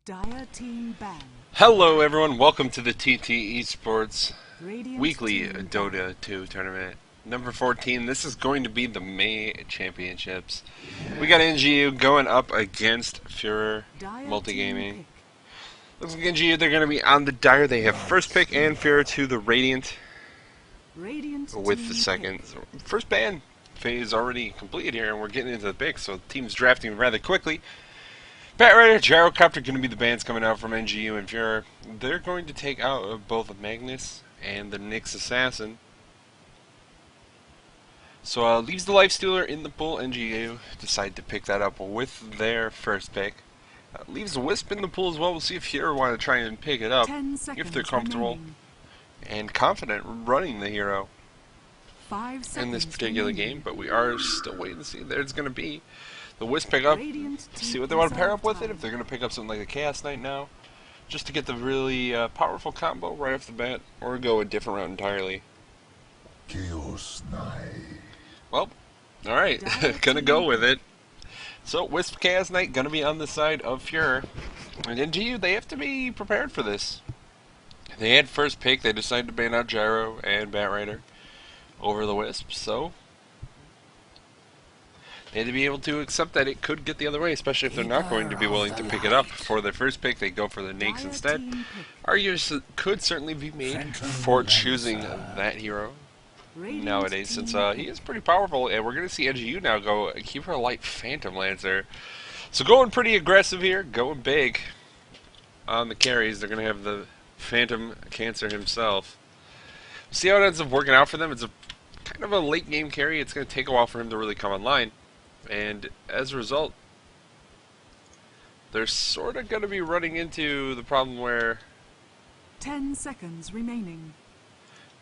Dire team ban. Hello everyone, welcome to the TT eSports Radiant weekly team Dota 2 tournament. Number 14, this is going to be the May Championships. We got nGu going up against FUREUR Dire Multigaming. team Looks like nGu, they're going to be on the Dire. They have first pick and FUREUR to the Radiant Radiant with team the second. So first ban phase already completed here, and we're getting into the pick, so the team's drafting rather quickly. Batrider, Gyrocopter going to be the bands coming out from nGu and FUREUR. They're going to take out both Magnus and the Nyx Assassin. So leaves the Lifestealer in the pool. nGu decide to pick that up with their first pick. Leaves the Wisp in the pool as well. We'll see if FUREUR want to try and pick it up 10 if they're seconds comfortable remaining. and confident running the hero 5 seconds in this particular remaining. game. But we are still waiting to see. There's going to be the Wisp pick up. Radiant See team what they want to pair up with time. it. If they're going to pick up something like a Chaos Knight now, just to get the really powerful combo right off the bat, or go a different route entirely. Chaos Knight. Well, alright, gonna go with it. So, Wisp Chaos Knight gonna be on the side of FUREUR. And nGu, they have to be prepared for this. They had first pick, they decided to ban out Gyro and Batrider over the Wisp, so they had to be able to accept that it could get the other way, especially if they're not going to be willing to pick it up. For their first pick, they go for the Nyx Dire instead. team pick. Arguments could certainly be made for choosing that hero Radiant nowadays, since team he pick. is pretty powerful, and we're going to see nGu now go keep her light Phantom Lancer. So going pretty aggressive here, going big on the carries. They're going to have the Phantom Cancer himself. See how it ends up working out for them. It's a kind of a late game carry. It's going to take a while for him to really come online, and as a result, they're sort of going to be running into the problem where 10 seconds remaining.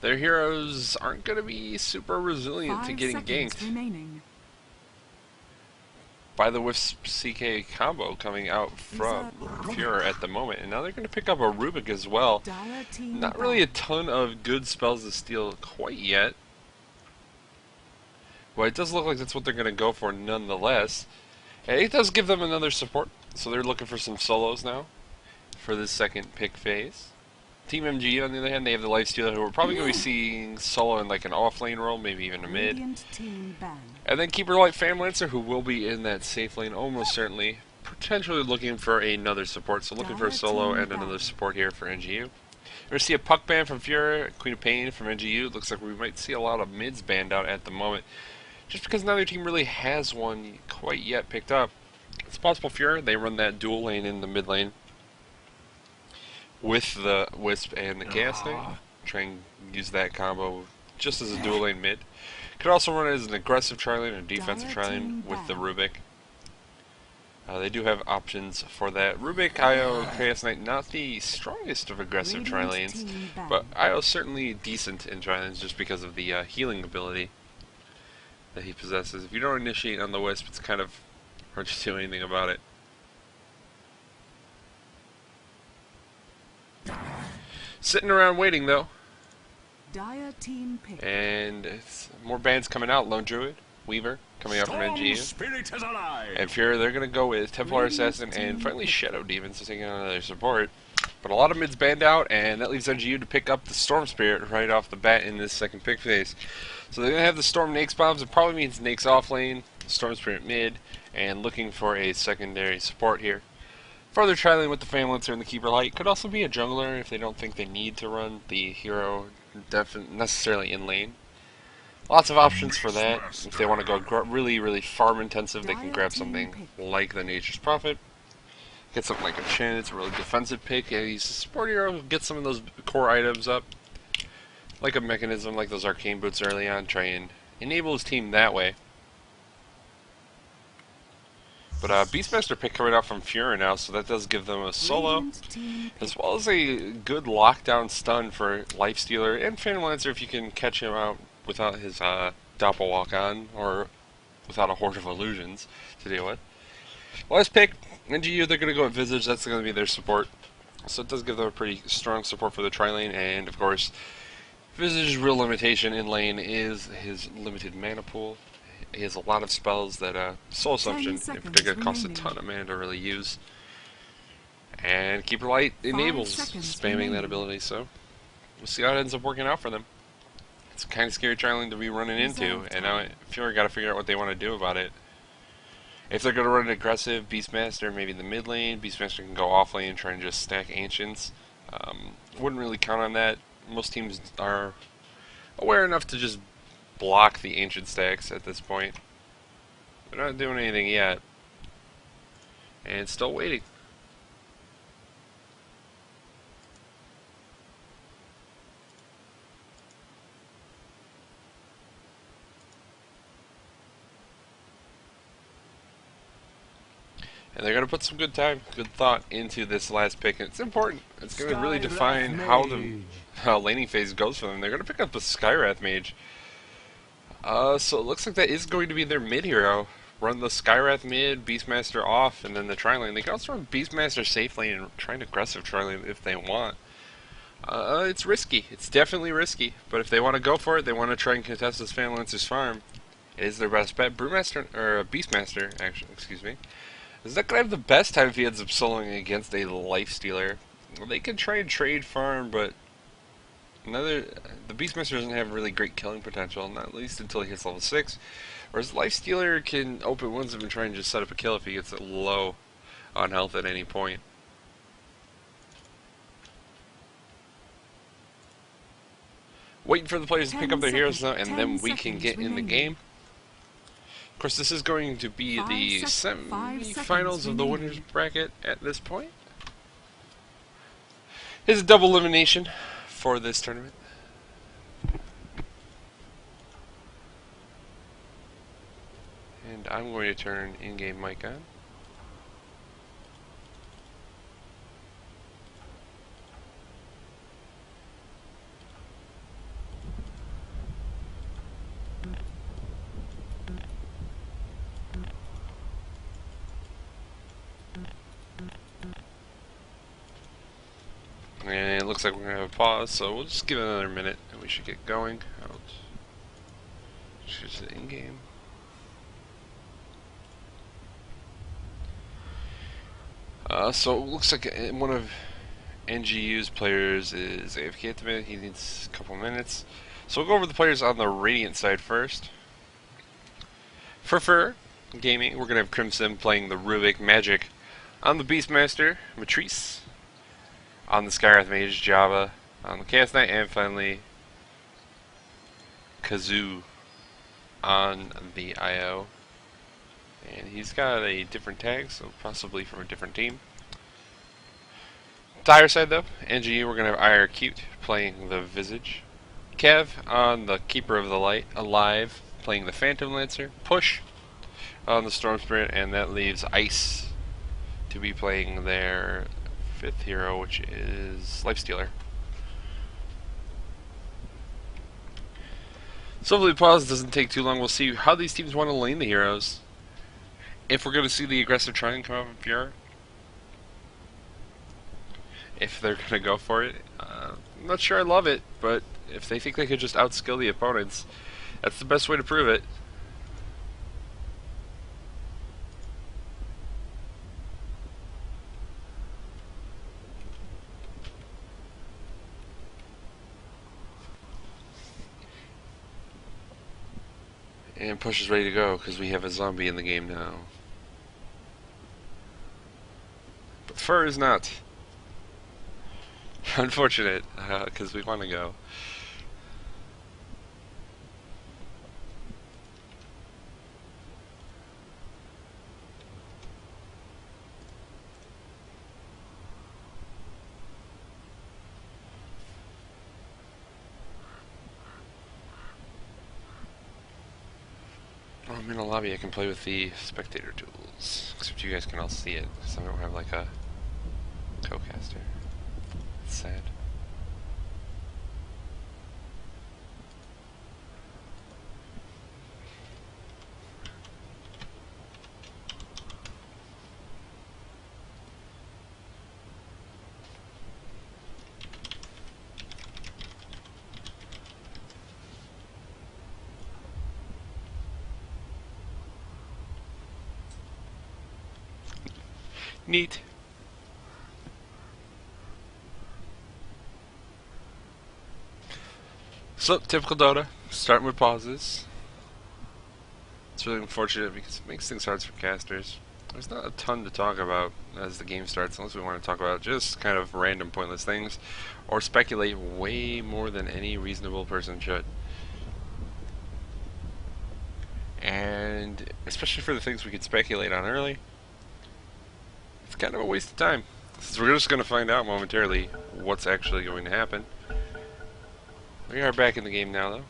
their heroes aren't going to be super resilient 5 to getting seconds ganked remaining. by the Wisp CK combo coming out from FUREUR at the moment. And now they're going to pick up a Rubik as well. Dire team Not really a ban. ton of good spells to steal quite yet. Well, it does look like that's what they're going to go for nonetheless. And it does give them another support. So they're looking for some solos now for this second pick phase. Team MG, on the other hand, they have the Lifestealer, who we're probably going to be seeing solo in like an off-lane role, maybe even a mid. Radiant team ban. And then Keeper Light Phantom Lancer, who will be in that safe lane almost certainly. Potentially looking for another support, so looking for a solo and another support here for nGu. We're going to see a Puck ban from FUREUR, Queen of Pain from nGu. Looks like we might see a lot of mids banned out at the moment, just because neither team really has one quite yet picked up. It's possible FUREUR, they run that dual lane in the mid lane with the Wisp and the Chaos Knight. Try and use that combo just as a dual lane mid. Could also run it as an aggressive tri-lane or defensive tri-lane with the Rubik. They do have options for that. Rubik, IO, Chaos Knight, not the strongest of aggressive tri-lanes, team ban. but IO certainly decent in tri-lanes just because of the healing ability that he possesses. If you don't initiate on the Wisp, it's kind of hard to do anything about it. Sitting around waiting though, Dire team pick. and it's more bands coming out. Lone Druid, Weaver coming out from nGu, Spirit is alive. and FUREUR, they're going to go with Templar Assassin and finally Shadow Demons to take on their support. But a lot of mids banned out, and that leaves nGu to pick up the Storm Spirit right off the bat in this second pick phase. So they're going to have the Storm Nyx bombs. It probably means Nyx off lane, Storm Spirit mid, and looking for a secondary support here. Further tri-lane with the Phantom Lancer and the Keeper Light. Could also be a jungler if they don't think they need to run the hero necessarily in lane. Lots of options for that. If they want to go really, really farm intensive, they can grab something like the Nature's Prophet. Get something like a Chin, it's a really defensive pick. Yeah, he's a support hero, get some of those core items up. Like a mechanism, like those arcane boots early on, try and enable his team that way. But Beastmaster pick coming out from FUREUR now, so that does give them a solo, Radiant team pick. as well as a good lockdown stun for Lifestealer and Phantom Lancer if you can catch him out without his Doppel Walk on, or without a Horde of Illusions to deal with. Last pick, nGu, they're going to go with Visage, that's going to be their support. So it does give them a pretty strong support for the tri-lane, and of course, Visage's real limitation in lane is his limited mana pool. He has a lot of spells that Soul Assumption in particular costs a ton of mana to really use. And Keeper Light 5 enables seconds spamming remaining. that ability, so we'll see how it ends up working out for them. It's kind of scary trialing to be running into, Reserve and now time. FUREUR got to figure out what they want to do about it. If they're going to run an aggressive Beastmaster, maybe in the mid lane, Beastmaster can go off lane and try and just stack Ancients. Wouldn't really count on that. Most teams are aware enough to just block the Ancient stacks at this point. They're not doing anything yet, and still waiting. And they're going to put some good time, good thought into this last pick. And it's important. It's going to really define how the laning phase goes for them. They're going to pick up the Skywrath Mage. So it looks like that is going to be their mid hero. Run the Skywrath mid, Beastmaster off, and then the tri-lane. They can also run Beastmaster safe lane and try an aggressive tri-lane if they want. It's risky. It's definitely risky. But if they want to go for it, they want to try and contest this Fan Lancer's farm. It is their best bet. Brewmaster, or Beastmaster, actually, excuse me, is not going to have the best time if he ends up soloing against a Lifestealer. Well, they can try and trade farm, but the Beastmaster doesn't have really great killing potential, not at least until he hits level 6. Whereas Lifestealer can open wounds and try and just set up a kill if he gets low on health at any point. Waiting for the players to pick up their heroes now, and then we can get in the game. Of course, this is going to be the semi-finals of the winners bracket at this point. It's a double elimination for this tournament. And I'm going to turn in-game mic on. And it looks like we're going to have a pause, so we'll just give it another minute and we should get going. I'll choose the in-game. So it looks like one of nGu's players is AFK at the minute. He needs a couple minutes. So we'll go over the players on the Radiant side first. For FUREUR Gaming, we're going to have Crimson playing the Rubik Magic. On the Beastmaster, Matrice. On the Skywrath Mage, Java. On the Chaos Knight, and finally Kazoo on the IO. And he's got a different tag, so possibly from a different team. Dire side though, nGu, we're going to have IR Cute playing the Visage. Kev on the Keeper of the Light, Alive, playing the Phantom Lancer. Push on the Storm Spirit, and that leaves Ice to be playing their 5th hero, which is Lifestealer. So hopefully the pause doesn't take too long. We'll see how these teams want to lane the heroes. If we're going to see the aggressive try come out from FUREUR. If they're going to go for it. I'm not sure I love it, but if they think they could just outskill the opponents, that's the best way to prove it. And Push is ready to go because we have a zombie in the game now. But FUREUR is not. Unfortunate, because we want to go. I'm in a lobby. I can play with the spectator tools. Except you guys can all see it, because I don't have like a co-caster. It's sad. Neat. So, typical Dota, starting with pauses. It's really unfortunate because it makes things hard for casters. There's not a ton to talk about as the game starts, unless we want to talk about just kind of random pointless things, or speculate way more than any reasonable person should. And especially for the things we could speculate on early, it's kind of a waste of time, since we're just going to find out momentarily what's actually going to happen. We are back in the game now, though.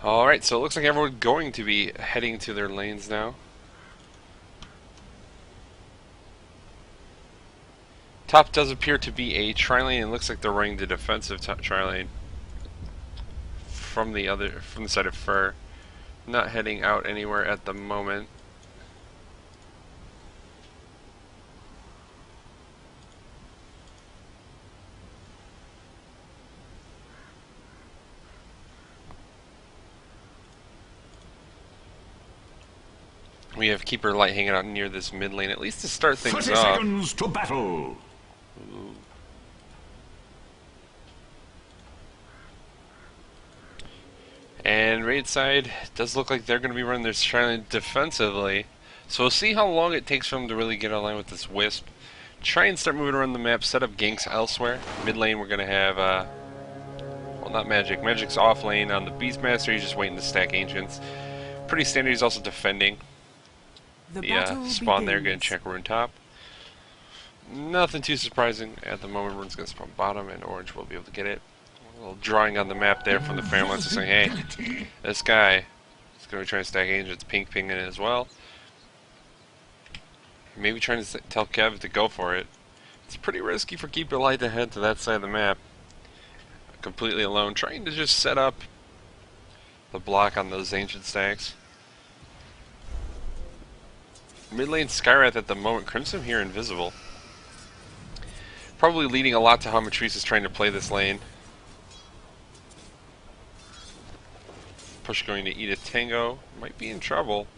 Alright, so it looks like everyone's going to be heading to their lanes now. Top does appear to be a tri-lane, and looks like they're running the defensive tri-lane from the side of FUREUR. Not heading out anywhere at the moment. We have Keeper Light hanging out near this mid lane, at least to start things 30 off. seconds to battle. Ooh. And raid side does look like they're going to be running their tri-lane defensively. So we'll see how long it takes for them to really get online with this Wisp. Try and start moving around the map, set up ganks elsewhere. Mid lane we're going to have, well, not Magic. Magic's off lane on the Beastmaster, he's just waiting to stack Ancients. Pretty standard, he's also defending the spawn there, going to check Rune top. Nothing too surprising at the moment. Rune's going to spawn bottom, and Orange will be able to get it. A little drawing on the map there from the Fairlands saying, hey, this guy is going to be trying to stack Ancients. Pink pinging it as well. Maybe trying to tell Kev to go for it. It's pretty risky for Keeper Light to head to that side of the map completely alone, trying to just set up the block on those Ancient stacks. Mid lane Skywrath at the moment. Crimson here invisible. Probably leading a lot to how Matrice is trying to play this lane. Push going to eat a Tango. Might be in trouble.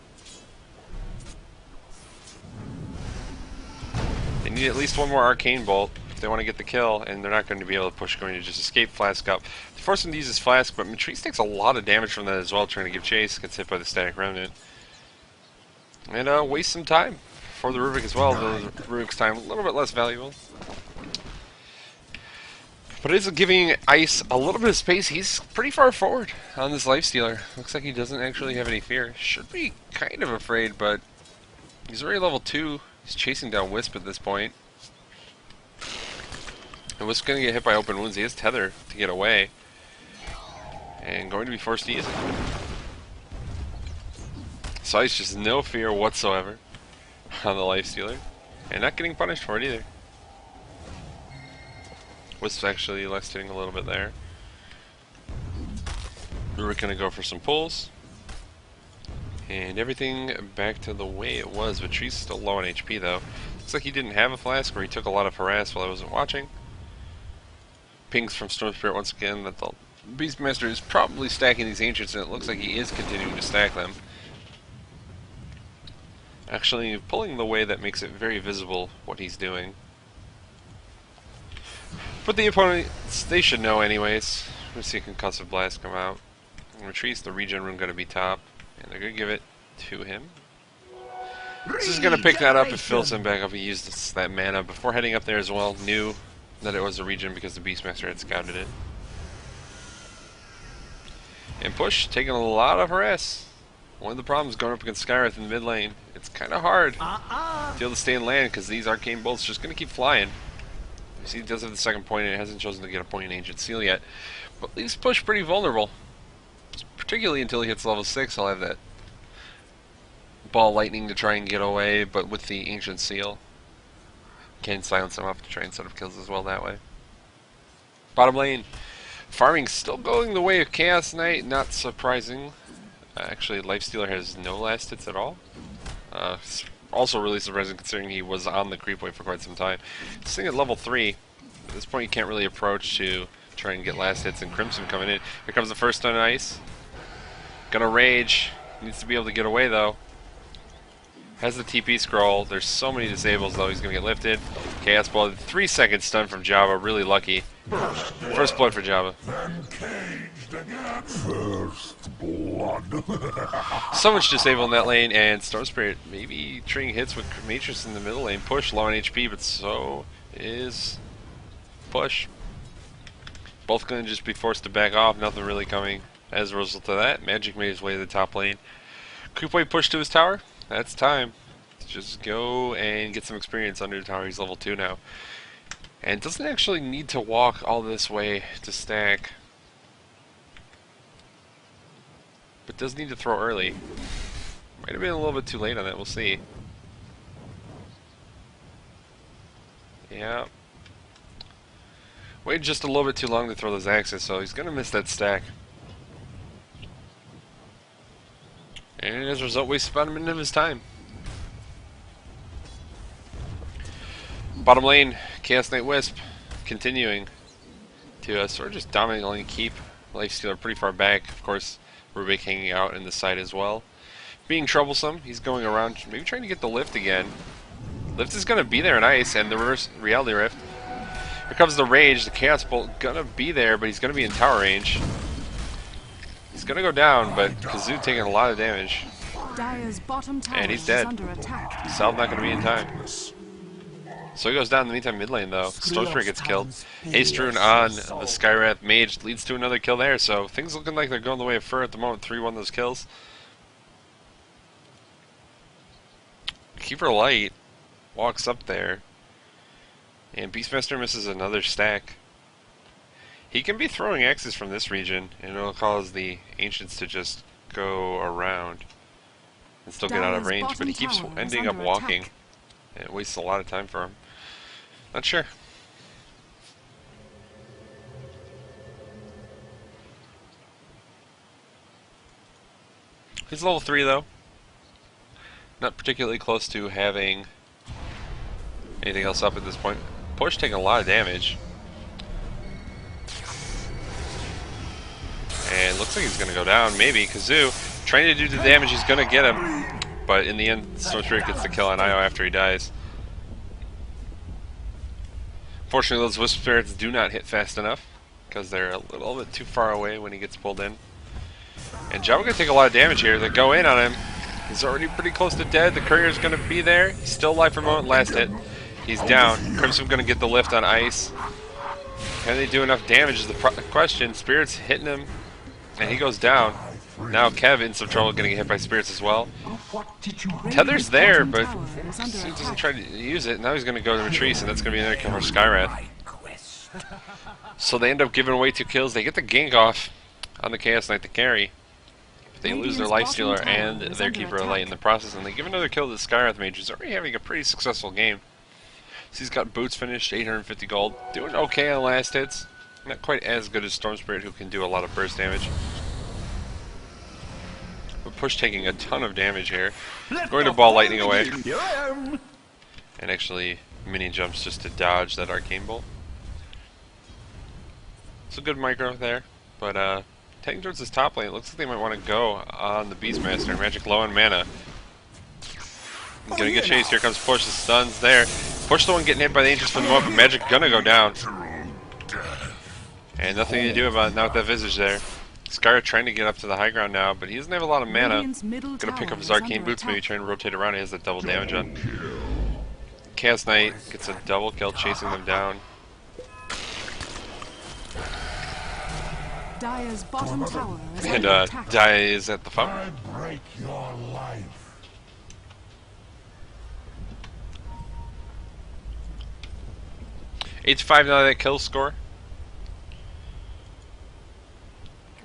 They need at least one more Arcane Bolt if they want to get the kill, and they're not going to be able to push going to just escape Flask up. They force him to use his Flask, but Matrice takes a lot of damage from that as well, trying to give chase. Gets hit by the Static Remnant. And waste some time for the Rubik as well, though the Rubik's time a little bit less valuable. But it is giving Ice a little bit of space. He's pretty far forward on this Lifestealer. Looks like he doesn't actually have any fear. Should be kind of afraid, but he's already level 2. He's chasing down Wisp at this point. And Wisp's going to get hit by open wounds. He has Tether to get away. And going to be forced to use it. So Ice just no fear whatsoever on the Lifestealer. And not getting punished for it either. Wisp's actually less hitting a little bit there. We're going to go for some pulls. And everything back to the way it was. Matrice is still low on HP though. Looks like he didn't have a Flask, or he took a lot of harass while I wasn't watching. Pings from Storm Spirit once again that the Beastmaster is probably stacking these Ancients, and it looks like he is continuing to stack them. Actually pulling the way that makes it very visible what he's doing. But the opponents, they should know anyways. We're going to see a Concussive Blast come out. And Matrice, the regen rune going to be top. And they're going to give it to him. This is going to pick that up. It fills him back up. He used that mana before heading up there as well. Knew that it was a regen because the Beastmaster had scouted it. And Push, taking a lot of harass. One of the problems going up against Skywrath in the mid lane, it's kind of hard to be able to stay in land because these Arcane Bolts just going to keep flying. You see, he does have the second point, and it hasn't chosen to get a point in Ancient Seal yet. But leaves Push pretty vulnerable. Particularly until he hits level 6, he'll have that Ball Lightning to try and get away, but with the Ancient Seal, can silence him up to try and set up kills as well that way. Bottom lane, farming still going the way of Chaos Knight, not surprising. Actually, Lifestealer has no last hits at all. Also really surprising considering he was on the creep wave for quite some time. This thing at level 3, at this point you can't really approach to Try and get last hits, and Crimson coming in. Here comes the first on ice. Gonna rage. Needs to be able to get away though. Has the TP scroll. There's so many disables though. He's gonna get lifted. Chaos Ball. 3 seconds stun from Java. Really lucky. First blood for Java. First blood. So much disable in that lane, and Storm Spirit maybe trading hits with Matrix in the middle lane. Push low on HP, but so is Push. Both going to just be forced to back off. Nothing really coming as a result of that. Magic made his way to the top lane. Creep Wave push to his tower. That's time. Just go and get some experience under the tower. He's level 2 now. And doesn't actually need to walk all this way to stack. But does need to throw early. Might have been a little bit too late on that. We'll see. Yeah. Waited just a little bit too long to throw those axes, so he's going to miss that stack. And as a result, wasted about a minute of his time. Bottom lane, Chaos Knight Wisp continuing to sort of just dominate the lane, keep Lifestealer pretty far back. Of course, Rubik hanging out in the side as well. Being troublesome, he's going around, maybe trying to get the lift again. Lift is going to be there in ice, and the reverse reality rift. Here comes the rage. The Chaos Bolt gonna be there, but he's gonna be in tower range. He's gonna go down, but Kazoo taking a lot of damage. Dire's bottom tower And he's is dead. under attack. Salve not gonna be in time. So he goes down in the meantime mid lane though. Storm Spirit gets killed. Haste Rune on the Skywrath Mage leads to another kill there, so things looking like they're going the way of FUREUR at the moment. 3-1 those kills. Keeper Light walks up there. And Beastmaster misses another stack. He can be throwing axes from this region, and it'll cause the Ancients to just go around and still get out of range, but he keeps ending up walking. And it wastes a lot of time for him. Not sure. He's level 3 though. Not particularly close to having anything else up at this point. Push taking a lot of damage. And looks like he's going to go down. Maybe. Kazoo trying to do the damage. He's going to get him. But in the end, Storm Spirit gets the kill on IO after he dies. Fortunately, those Wisp Spirits do not hit fast enough, because they're a little bit too far away when he gets pulled in. And Java going to take a lot of damage here. They go in on him. He's already pretty close to dead. The Courier's going to be there. He's still alive for a moment. Last hit. He's down. Crimson going to get the lift on ice. Can they do enough damage is the question. Spirit's hitting him, and he goes down. Now Kev in some trouble, getting hit by Spirits as well. Tether's there, but he doesn't try to use it. Now he's going to go to Retrice, and that's going to be another kill for Skywrath. So they end up giving away 2 kills. They get the gank off on the Chaos Knight to carry. They lose their Lifestealer and their Keeper of Light in the process, and they give another kill to the Skywrath Mage, who's already having a pretty successful game. So he's got boots finished, 850 gold, doing okay on last hits. Not quite as good as Storm Spirit, who can do a lot of burst damage. But Push taking a ton of damage here. Going to ball lightning away. And actually mini jumps just to dodge that arcane bolt. It's a good micro there, but heading towards this top lane, it looks like they might want to go on the Beastmaster. Magic low on mana. Gonna get chased. Here comes Push. The stun's there. Push the one getting hit by the Ancients for the moment, but Magic gonna go down. And nothing to do about it now with that Visage there. Skyra trying to get up to the high ground now, but he doesn't have a lot of mana. Gonna pick up his arcane boots, maybe try and rotate around. He has that double damage on. Chaos Knight gets a double kill, chasing them down. Dire's bottom tower is And under attack. Dia is at the phone. I break your life. 8-5 now that kill score.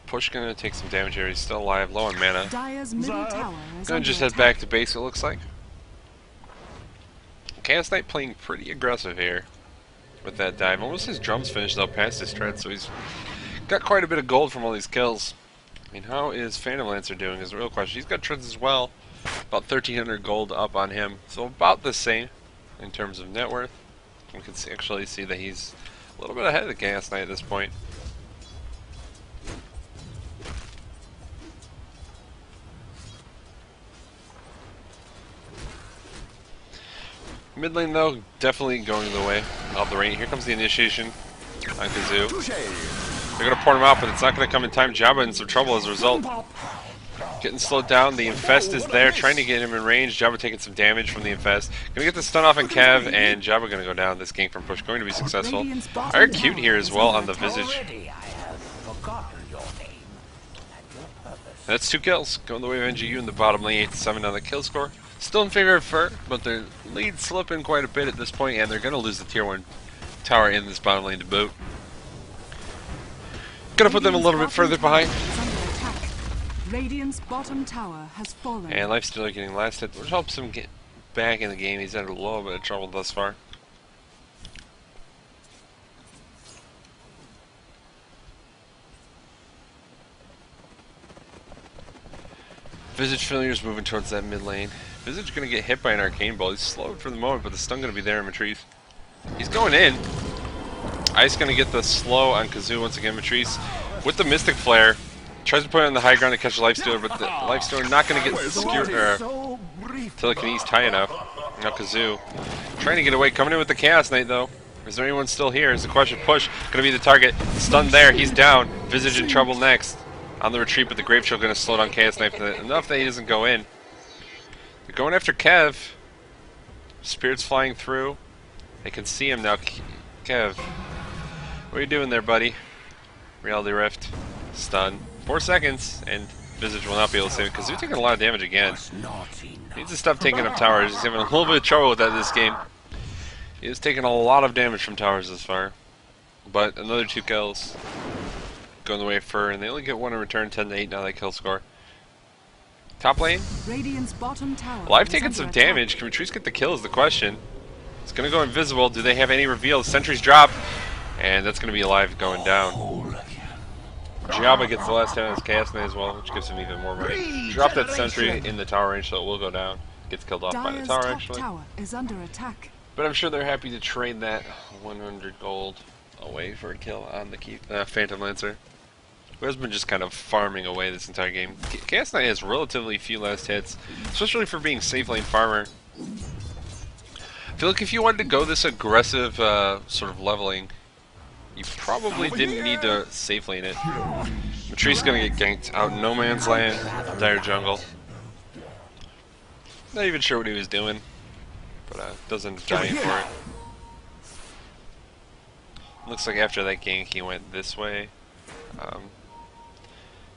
Push gonna take some damage here. He's still alive, low on mana. Dire's middle tower is Gonna under just head attack. back to base, it looks like. Chaos Knight playing pretty aggressive here with that dive. Almost his drums finished though past his tread, so he's got quite a bit of gold from all these kills. I mean, how is Phantom Lancer doing is the real question. He's got treads as well. About 1,300 gold up on him. So about the same in terms of net worth. We can actually see that he's a little bit ahead of the Chaos Knight at this point. Mid lane, though, definitely going the way of the rain. Here comes the initiation on Kazoo. They're going to port him out, but it's not going to come in time. Jabba in some trouble as a result. Getting slowed down. The Infest is there, trying to get him in range. Jabba taking some damage from the Infest. Going to get the stun off on Kev, and Jabba going to go down. This gank from push going to be successful. Are cute here as well on the Visage. That's 2 kills. Going the way of nGu in the bottom lane, 8-7 on the kill score. Still in favor of FUREUR, but their lead's slipping quite a bit at this point, and they're going to lose the tier 1 tower in this bottom lane to boot. Going to put them a little bit further behind. Radiant's bottom tower has fallen. And Lifestealer getting last hit, which helps him get back in the game. He's had a little bit of trouble thus far. Visage Familiar's moving towards that mid lane. Visage going to get hit by an Arcane Bolt. He's slowed for the moment, but the stun going to be there in Matrice. He's going in. Ice going to get the slow on Kazoo once again. Matrice with the Mystic Flare. Tries to put it on the high ground to catch the Lifestealer, but the Lifestealer not going to get skewered telekinesis high enough. Now Kazoo trying to get away, coming in with the Chaos Knight though. Is there anyone still here? Is the question. Push, going to be the target. Stunned there, he's down. Visage in trouble next. On the retreat, but the Grave Shield going to slow down Chaos Knight enough that he doesn't go in. They're going after Kev. Spirit's flying through. They can see him now. Kev, what are you doing there, buddy? Reality Rift. Stun. 4 seconds, and Visage will not be able to save it because he's taking a lot of damage again. Needs to stop taking up towers. He's having a little bit of trouble with that this game. He is taking a lot of damage from towers this far. But another 2 kills. Going the way of FUREUR, and they only get 1 in return, 10-8 now that kill score. Top lane. Radiant's bottom tower. Well, I've taken some damage. Can Matrice get the kill is the question. It's going to go invisible. Do they have any reveal? Sentries drop, and that's going to be alive going down. Jabba gets the last hit on his Chaos Knight as well, which gives him even more money. Drop that sentry in the tower range, so it will go down. Gets killed off by the tower, actually. Tower is under attack. But I'm sure they're happy to trade that 100 gold away for a kill on the Phantom Lancer, who has been just kind of farming away this entire game. Chaos Knight has relatively few last hits, especially for being safe lane farmer. I feel like if you wanted to go this aggressive sort of leveling, you probably didn't need to safe lane it. Matrice is going to get ganked out in no man's land, dire jungle. Not even sure what he was doing, but doesn't die for it. Looks like after that gank he went this way.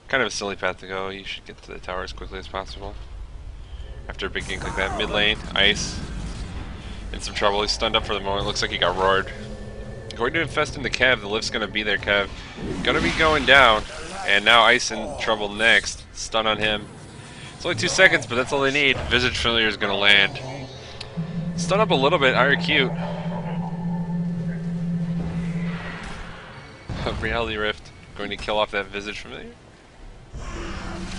Kind of a silly path to go. You should get to the tower as quickly as possible. After a big gank like that, mid lane, Ice in some trouble. He's stunned up for the moment. Looks like he got roared. Going to infest into Kev. The lift's going to be there, Kev. Going to be going down. And now Ice in trouble next. Stun on him. It's only 2 seconds, but that's all they need. Visage Familiar is going to land. Stun up a little bit. Cute. Reality Rift. Going to kill off that Visage Familiar.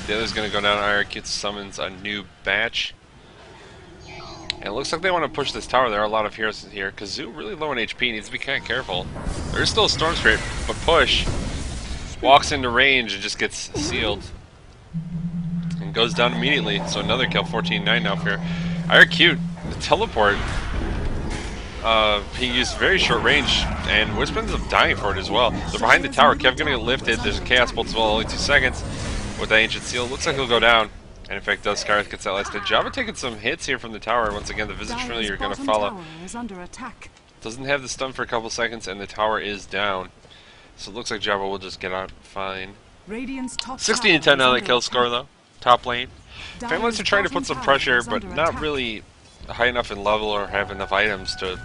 The other's going to go down. Cute summons a new batch. And it looks like they want to push this tower. There are a lot of heroes here. Kazoo really low on HP, needs to be kind of careful. There is still a Storm Spirit, but push. Walks into range and just gets sealed. And goes down immediately. So another kill, 14-9 now for Cute. The teleport. He used very short range, and Wisp ends up dying for it as well. They're behind the tower. Kev gonna get lifted. There's a Chaos Bolt as well, only 2 seconds. With that Ancient Seal, looks like he'll go down. And in fact, does. Scarlet gets that last hit. Jabba taking some hits here from the tower. Once again, the Visage Familiar are going to follow. Doesn't have the stun for a couple seconds, and the tower is down. So it looks like Jabba will just get out fine. 16-10 now that kill score, though. Top lane. Families are trying to put some pressure, but not really high enough in level or have enough items to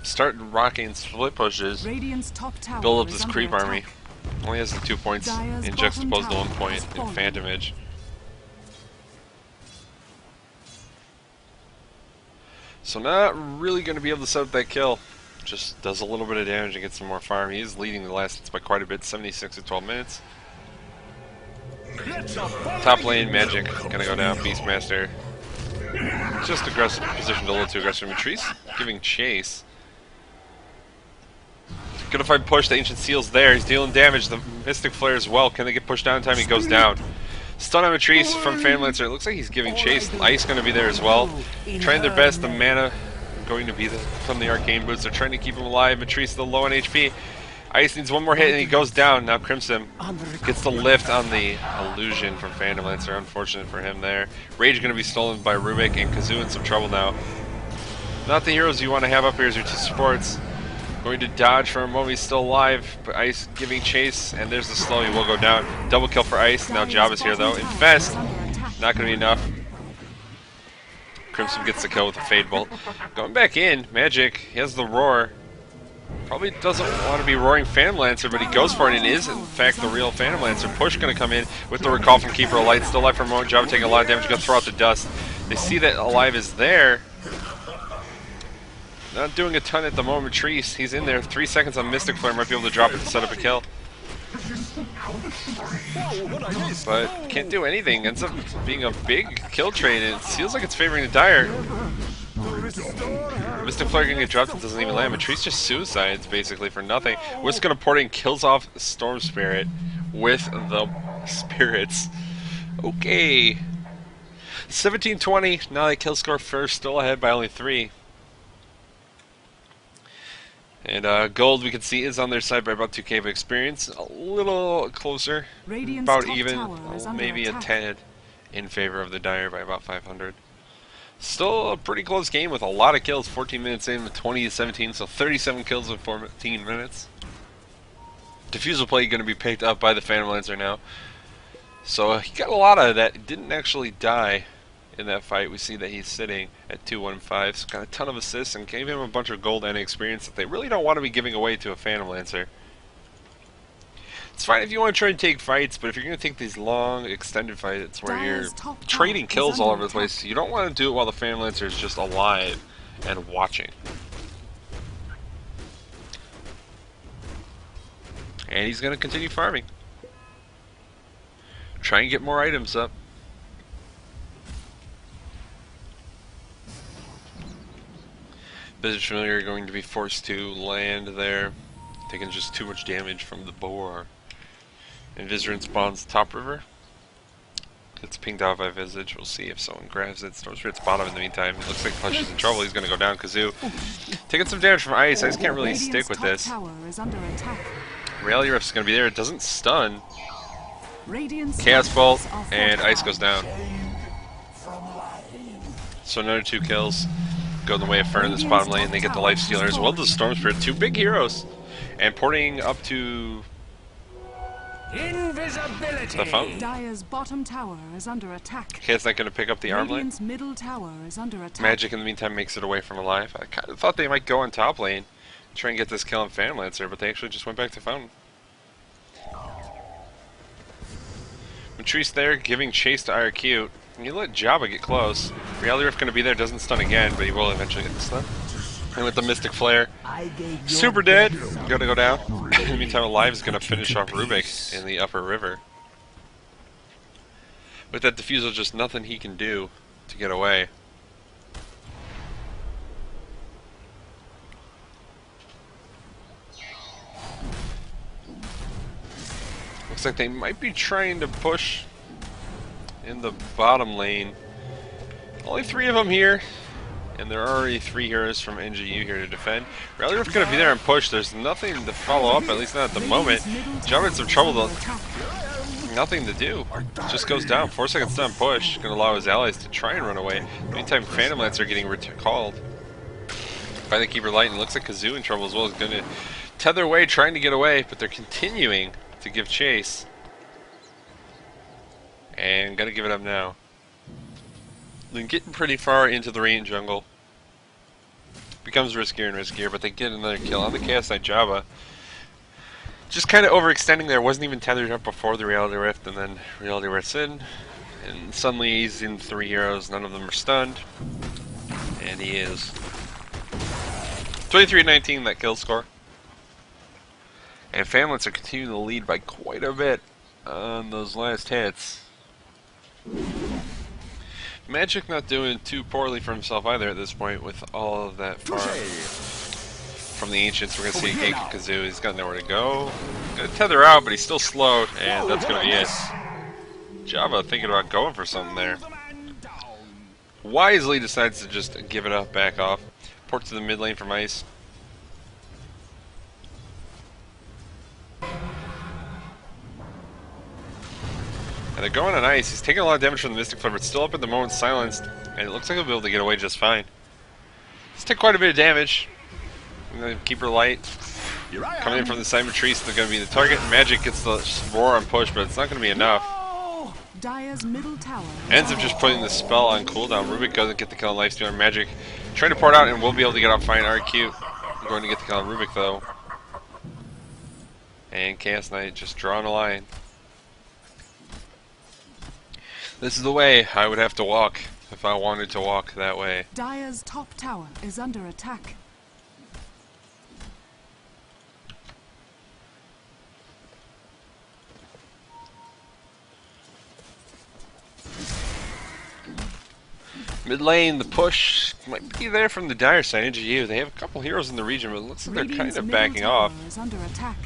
start rocking split pushes. Build up this creep army. Only has the 2 points in juxtaposed to 1 point in Phantomage. So not really going to be able to set up that kill. Just does a little bit of damage and gets some more farm. He is leading the last hits by quite a bit, 76 at 12 minutes. Top lane, Magic, gonna go down, Beastmaster. Just aggressive, positioned a little too aggressive. Matrice giving chase. Gonna find push, the Ancient Seal's there, he's dealing damage, the Mystic Flare as well. Can they get pushed down in time? He goes down. Stun on Matrice from Phantom Lancer. It looks like he's giving chase. Ice gonna be there as well. Trying their best, the mana going to be from the arcane boots. They're trying to keep him alive. Matrice still low on HP. Ice needs one more hit and he goes down. Now Crimson gets the lift on the illusion from Phantom Lancer. Unfortunate for him there. Rage going to be stolen by Rubik, and Kazoo in some trouble now. Not the heroes you want to have up here as your two supports. Going to dodge for a moment. He's still alive, but Ice giving chase, and there's the slow. He will go down. Double kill for Ice. Now Jabba's here though. Infest. Not going to be enough. Crimson gets the kill with the Fade Bolt. Going back in, Magic. He has the Roar. Probably doesn't want to be roaring Phantom Lancer, but he goes for it and is, in fact, the real Phantom Lancer. Push going to come in with the recall from Keeper of Light. Still alive for a moment. Jabba taking a lot of damage. Going to throw out the dust. They see that Alive is there. Not doing a ton at the moment. Trees, he's in there. 3 seconds on Mystic Flare. Might be able to drop it to set up a kill. But can't do anything. Ends up being a big kill trade, and it feels like it's favoring the Dire. Mystic Flare gonna get dropped, it doesn't even land. Matrice just suicides basically for nothing. We're just gonna port in, kills off Storm Spirit with the spirits. Okay. 17-20. Now that kill score first, still ahead by only 3. And gold, we can see, is on their side by about 2k of experience. A little closer, about even, maybe a tad in favor of the Dire by about 500. Still a pretty close game with a lot of kills. 14 minutes in with 20-17, so 37 kills in 14 minutes. Diffusal play going to be picked up by the Phantom Lancer now. So he got a lot of that. Didn't actually die in that fight. We see that he's sitting at 215, so got a ton of assists and gave him a bunch of gold and experience that they really don't want to be giving away to a Phantom Lancer. It's fine if you want to try and take fights, but if you're going to take these long, extended fights where you're trading kills all over the place, you don't want to do it while the Phantom Lancer is just alive and watching. And he's going to continue farming. Try and get more items up. Visage Familiar are going to be forced to land there, taking just too much damage from the boar. And Vizirin spawns top river. Gets pinged out by Visage. We'll see if someone grabs it. Storm Spirit's bottom in the meantime. It looks like Push is in trouble. He's going to go down. Kazoo taking some damage from Ice. Ice can't really stick with this. Reality Rift's going to be there. It doesn't stun. Chaos Bolt, and Ice goes down. So another 2 kills go in the way of Fern in this bottom lane. They get the Life Stealer as well as the Storm Spirit. 2 big heroes. And porting up to the fountain. Dire's bottom tower is under attack. K's not going to pick up the arm lane. Radiant's middle tower is under attack. Magic in the meantime makes it away from Alive. I kind of thought they might go on top lane, try and get this kill on Phantom Lancer, but they actually just went back to fountain. Matrice there, giving chase to IRQ. And you let Jabba get close. Reality Rift going to be there, doesn't stun again, but he will eventually get the stun. And with the Mystic Flare, super dead, gonna go down. In the meantime, Alive is gonna finish off Rubik in the upper river. With that Diffusal, just nothing he can do to get away. Looks like they might be trying to push in the bottom lane. Only 3 of them here. And there are already 3 heroes from nGu here to defend. Rally Rift's going to be there and push. There's nothing to follow up, at least not at the moment. Jabba in some trouble though. Nothing to do. Just goes down. 4 seconds stun push. Going to allow his allies to try and run away. Meantime, Phantom Lancer getting recalled by the Keeper Light. And it looks like Kazoo in trouble as well. Is going to tether away, trying to get away. But they're continuing to give chase. And going to give it up now. They're getting pretty far into the Radiant jungle. Becomes riskier and riskier, but they get another kill on the Chaos Knight Jabba. Just kind of overextending there. Wasn't even tethered up before the Reality Rift, and then Reality Rift's in. And suddenly he's in 3 heroes. None of them are stunned. And he is. 23-19, that kill score. And Phantom Lancer are continuing to lead by quite a bit on those last hits. Magic not doing too poorly for himself either at this point with all of that far from the Ancients. We're going to see Gank Kazoo. He's got nowhere to go. Going to tether out, but he's still slowed, and that's going to be it. Jabba thinking about going for something there. Wisely decides to just give it up, back off. Port to the mid lane from Ice. And they're going on Ice. He's taking a lot of damage from the Mystic Flare, but still up at the moment, silenced. And it looks like he'll be able to get away just fine. He's taking quite a bit of damage. I'm going to keep her light. Coming in from the side of Trees, they're going to be the target. Magic gets the roar on push, but it's not going to be enough. Dire's middle tower. Ends up just putting the spell on cooldown. Rubik doesn't get the kill on Lifestealer. Magic trying to port out and will be able to get off fine. RQ going to get the kill on Rubik though. And Chaos Knight just drawing a line. This is the way I would have to walk if I wanted to walk that way. Dire's top tower is under attack. Mid lane, the push might be there from the Dire side. nGu, they have a couple heroes in the region, but it looks like they're kind of backing off.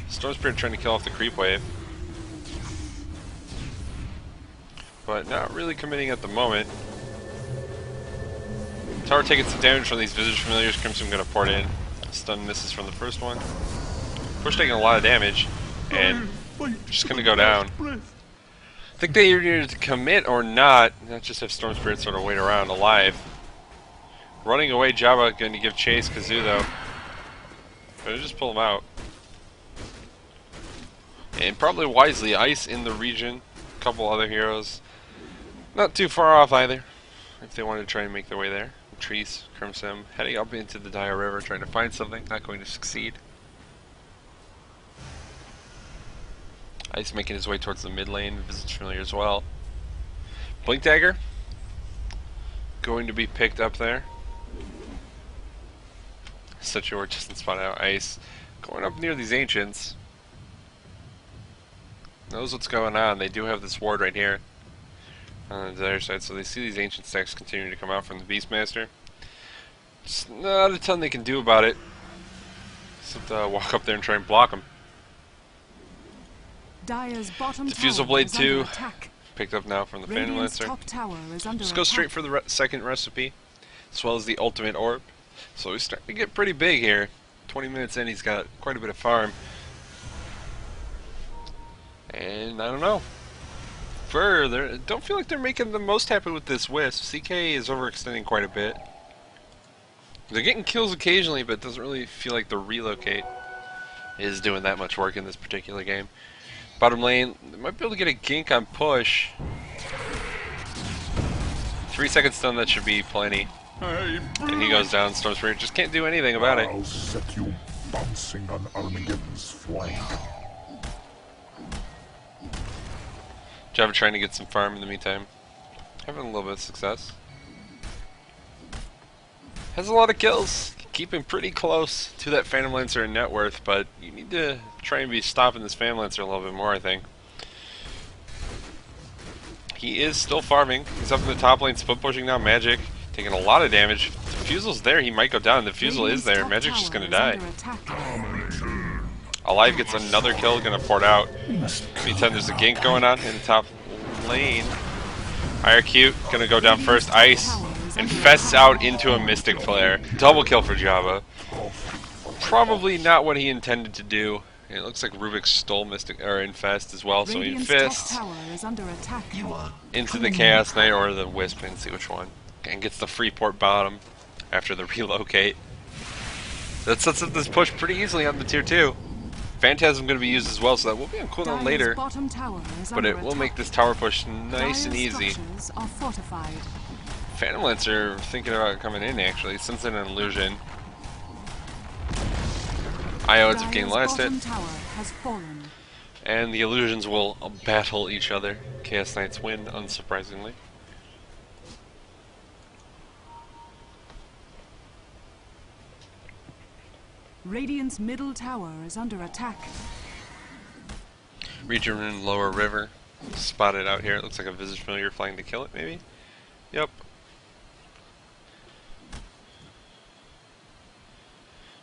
Storm Spirit trying to kill off the creep wave, but not really committing at the moment. Tower taking some damage from these Visage Familiars. Crimson going to port in. Stun misses from the first one. Push taking a lot of damage, and just going to go down. I think they either needed to commit or not just have Storm Spirit sort of wait around alive. Running away, Java going to give chase. Kazoo though, but just pull him out. And probably wisely, Ice in the region. A couple other heroes, not too far off either, if they wanted to try and make their way there. Trees, Crimson heading up into the Dire River, trying to find something. Not going to succeed. Ice making his way towards the mid lane, Visage Familiar as well. Blink Dagger going to be picked up there. Such a just in spot out. Ice going up near these Ancients. Knows what's going on. They do have this ward right here on the Dire side, so they see these Ancient stacks continuing to come out from the Beastmaster. Just not a ton they can do about it. Except walk up there and try and block them. Dire's bottom Diffusal Blade 2, picked up now from the Phantom Lancer. Just go straight for the second recipe, as well as the ultimate orb. So he's starting to get pretty big here. 20 minutes in, he's got quite a bit of farm. And I don't know. FUREUR, don't feel like they're making the most happy with this Wisp. CK is overextending quite a bit. They're getting kills occasionally, but it doesn't really feel like the relocate is doing that much work in this particular game. Bottom lane, they might be able to get a gank on push. 3 seconds stun, that should be plenty. And he goes down, Storm Spirit just can't do anything about it. I'll set you bouncing on Armageddon's flank. Java trying to get some farm in the meantime. Having a little bit of success. Has a lot of kills. Keeping pretty close to that Phantom Lancer and net worth, but you need to try and be stopping this Phantom Lancer a little bit more, I think. He is still farming. He's up in the top lane, split pushing now. Magic taking a lot of damage. Diffusal's there, he might go down. Diffusal is there. Magic's just gonna die. Alive gets another kill, gonna port out. Meantime, there's a gank going on in the top lane. IRQ gonna go down first. Ice infests out into a Mystic Flare. Double kill for Java. Probably not what he intended to do. It looks like Rubik stole Mystic or Infest as well, so he infists into the Chaos Knight or the Wisp and see which one. And gets the free port bottom after the relocate. That sets up this push pretty easily on the tier 2. Phantasm going to be used as well, so that will be on cooldown later. But it will make this tower push nice and easy. Phantom Lancer thinking about coming in actually, since an illusion. IOs have gained last hit. And the illusions will battle each other. Chaos Knights win, unsurprisingly. Radiant's middle tower is under attack. Region in Lower River. Spotted out here. It looks like a Visage Familiar flying to kill it, maybe? Yep.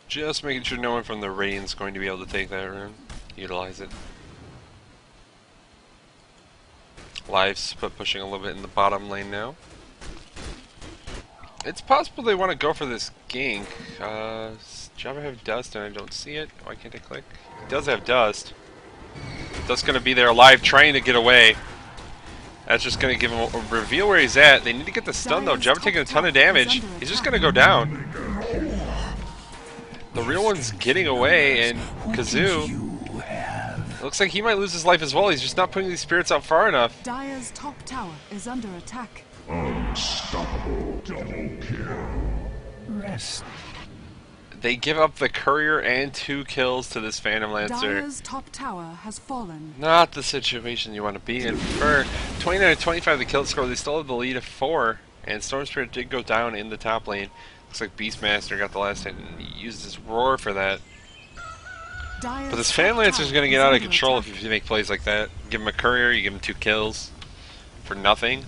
Just making sure no one from the Radiant's going to be able to take that rune. Utilize it. Lives, but pushing a little bit in the bottom lane now. It's possible they want to go for this gank. Does Java have dust and I don't see it? Why can't I click? It does have dust. Dust's going to be there alive trying to get away. That's just going to give him a reveal where he's at. They need to get the stun though. Java taking a ton of damage. He's just going to go down. The real one's getting away, and KheZu looks like he might lose his life as well. He's just not putting these spirits out far enough. Dire's top tower is under attack. Unstoppable double kill. Rest. They give up the courier and 2 kills to this Phantom Lancer. Dire's top tower has fallen. Not the situation you want to be in. For 29-25 the kill score, they still have the lead of 4, and Storm Spirit did go down in the top lane. Looks like Beastmaster got the last hit and he used his roar for that. But this Phantom Lancer is going to get out of control if you make plays like that. Give him a courier, you give him 2 kills for nothing.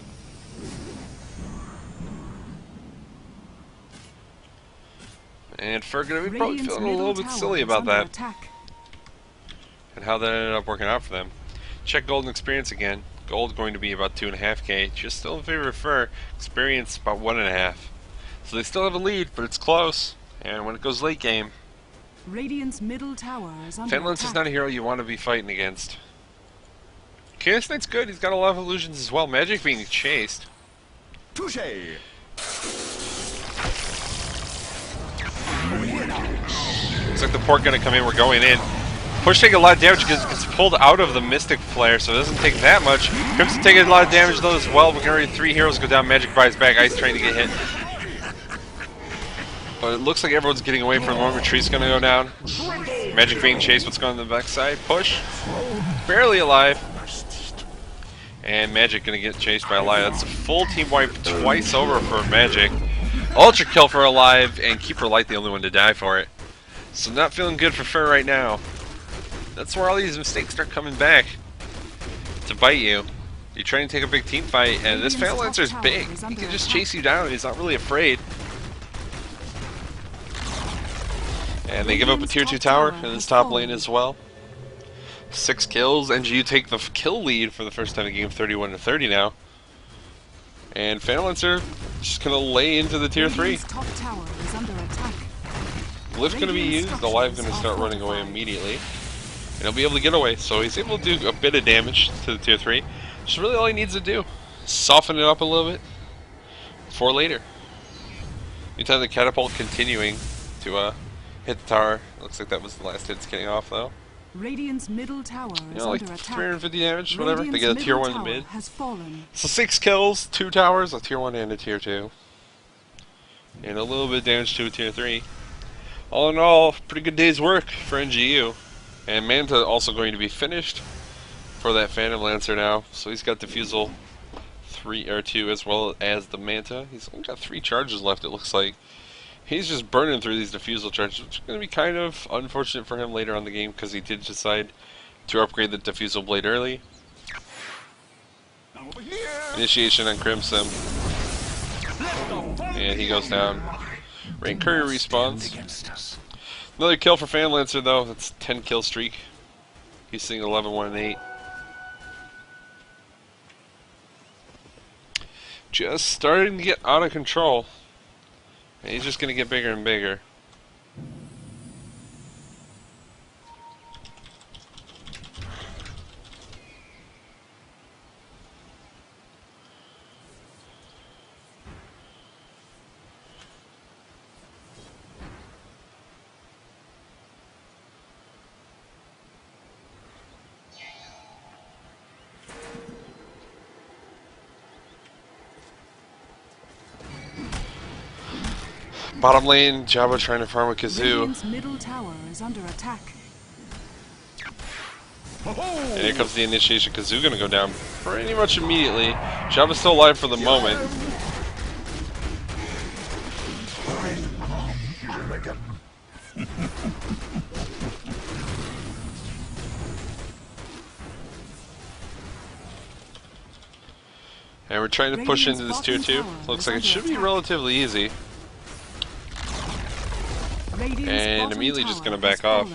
And FUREUR going to be probably feeling a little bit silly about that. And how that ended up working out for them. Check gold and experience again. Gold going to be about 2.5k. Just still in favor of FUREUR. Experience about 1.5. So they still have a lead, but it's close. And when it goes late game, Radiant's middle tower is under Phantom Lancer is not a hero you want to be fighting against. Chaos Knight's good. He's got a lot of illusions as well. Magic being chased. Touche. Looks like the port going to come in. We're going in. Push taking a lot of damage because it's pulled out of the Mystic Flare, so it doesn't take that much. Crimson taking a lot of damage though as well. We're going to 3 heroes go down. Magic buys back. Ice trying to get hit. But it looks like everyone's getting away from one. Retreat's going to go down. Magic being chased. What's going on the backside? Push. Barely alive. And Magic going to get chased by Alive. That's a full team wipe twice over for Magic. Ultra kill for Alive, and Keeper Light the only one to die for it. So not feeling good for FUREUR right now. That's where all these mistakes start coming back to bite you. You're trying to take a big team fight, and this Phantom Lancer is big. He can just chase you down. He's not really afraid. And they give up a tier 2 tower in this top lane as well. 6 kills. nGu take the kill lead for the first time in the game, 31-30 now. And Phantom Lancer just gonna lay into the tier 3. Top tower is under attack. Lift's gonna be used. The Alive gonna start running away immediately. And he'll be able to get away. So he's able to do a bit of damage to the tier 3. Which is really all he needs to do. Soften it up a little bit for later. Meantime, the catapult continuing to hit the tower. Looks like that was the last hit it's getting off though. Radiant's middle tower is Like under attack. 350 damage, whatever. They Radiant's get a tier middle 1 in the tower mid. has fallen. So 6 kills, 2 towers, a tier 1 and a tier 2. And a little bit of damage to a tier 3. All in all, pretty good day's work for nGu. And Manta also going to be finished for that Phantom Lancer now. So he's got Diffusal 3 or 2 as well as the Manta. He's only got 3 charges left, it looks like. He's just burning through these Diffusal charges, which is going to be kind of unfortunate for him later on in the game because he did decide to upgrade the Diffusal Blade early. Initiation on Crimson. And he goes down. Rain Courier respawns. Another kill for Phantom Lancer though. That's 10 kill streak. He's seeing 11, 1, and 8. Just starting to get out of control. And he's just going to get bigger and bigger. Bottom lane, Jabba trying to farm with KheZu. Radiant's middle tower is under attack. And here comes the initiation. KheZu gonna go down pretty much immediately. Jabba's still alive for the moment. And we're trying to push into this tier 2. Looks like it should be relatively easy. And immediately just gonna back off.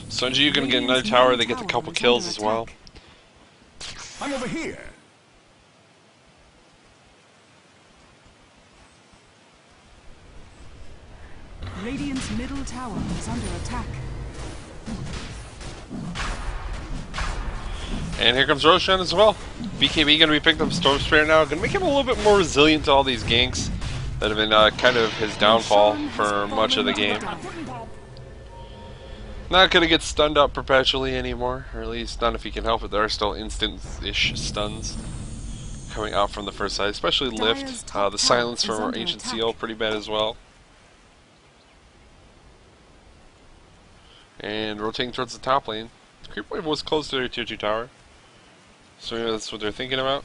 So nGu gonna get another tower, they get a couple kills as well. I'm over here. Radiant's middle tower is under attack. And here comes Roshan as well. BKB going to be picked up Storm Spirit now. Going to make him a little bit more resilient to all these ganks that have been kind of his downfall for much of the game. Not going to get stunned up perpetually anymore, or at least not if he can help it. There are still instant-ish stuns coming out from the first side, especially Lift. The silence from our Ancient Seal, pretty bad as well. And rotating towards the top lane. Creep Wave was close to their tier 2 tower. So maybe that's what they're thinking about.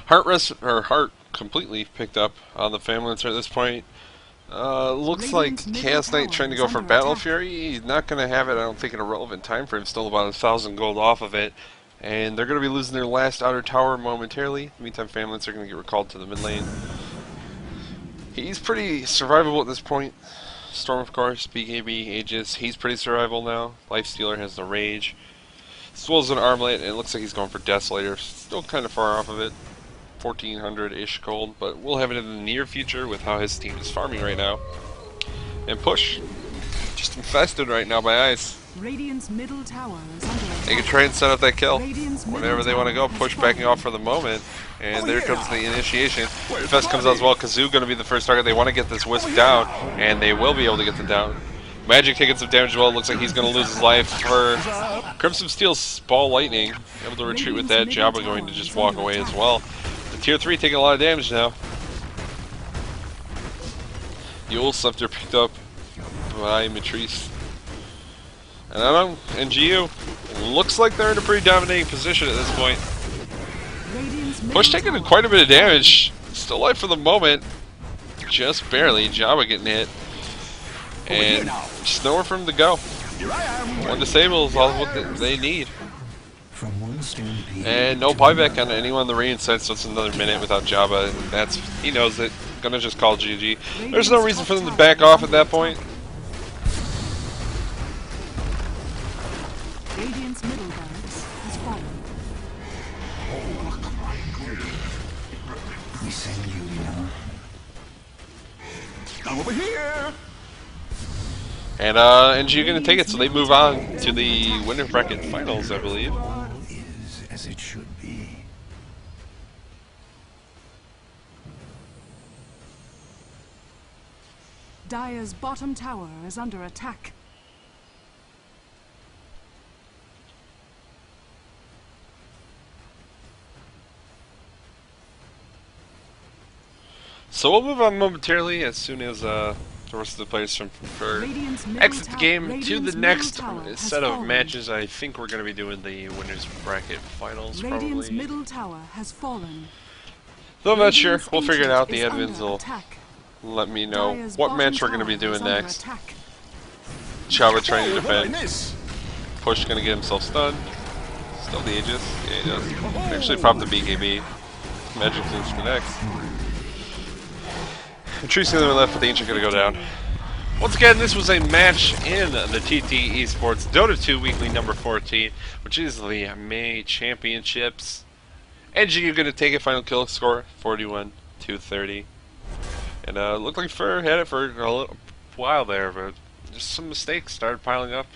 Heart completely picked up on the Family at this point. Looks like Chaos Knight trying to go for Battle Fury. He's not going to have it, I don't think, in a relevant time frame. Still about 1,000 gold off of it. And they're going to be losing their last outer tower momentarily. In the meantime, Family are going to get recalled to the mid lane. He's pretty survivable at this point. Storm, of course, BKB, Aegis. He's pretty survivable now. Lifestealer has the Rage. As well as an Armlet, and it looks like he's going for Desolator. Still kind of far off of it. 1,400-ish gold, but we'll have it in the near future with how his team is farming right now. And Push, just infested right now by ice. Radiant's middle tower is under attack. They can try and set up that kill whenever they want to go. Push backing off for the moment, and there comes the initiation. Infest comes out as well. Kazoo going to be the first target. They want to get this Wisp down, and they will be able to get them down. Magic taking some damage as well. Looks like he's going to lose his life for Crimson Steel's Ball Lightning. Able to retreat with that. Jabba going to just walk away as well. Tier 3 taking a lot of damage now. Yule Scepter picked up by Matrice. And I don't know, nGu looks like they're in a pretty dominating position at this point. Push taking quite a bit of damage. Still alive for the moment. Just barely. Jabba getting hit. And just nowhere for him to go. One disable is all what they need. And no buyback on anyone on the Radiant side, so it's another minute without Jabba, and that's, he knows it. Gonna just call GG. There's no reason for them to back off at that point. Radiant's middle barracks has fallen. We send you, now. Over here. And nGu gonna take it, so they move on to the winner bracket finals, I believe. Is as it should be. Dire's bottom tower is under attack. So we'll move on momentarily as soon as the rest of the players from FUREUR exit the game to the next set of matches. I think we're going to be doing the winners bracket finals Radiant's probably. middle tower has fallen. Though I'm not sure. We'll Radiant's figure it out. ancient The is admins under will attack. let me know Dire's what bottom match we're going to be tower doing is under next. attack. Chava trying to defend. Push going to get himself stunned. Still the Aegis. Yeah, he does. Actually popped the BKB. Magic Fluence connects. Matrice the left, but the Ancient going to go down. Once again, this was a match in the TT eSports Dota 2 Weekly number 14, which is the May Championships. nGu going to take it, final kill score 41-30. And looked like FUREUR had it for a little while there, but just some mistakes started piling up.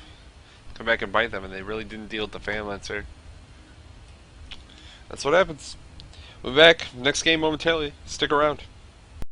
Come back and bite them, and they really didn't deal with the Fanlancer. That's what happens. We'll be back next game momentarily. Stick around.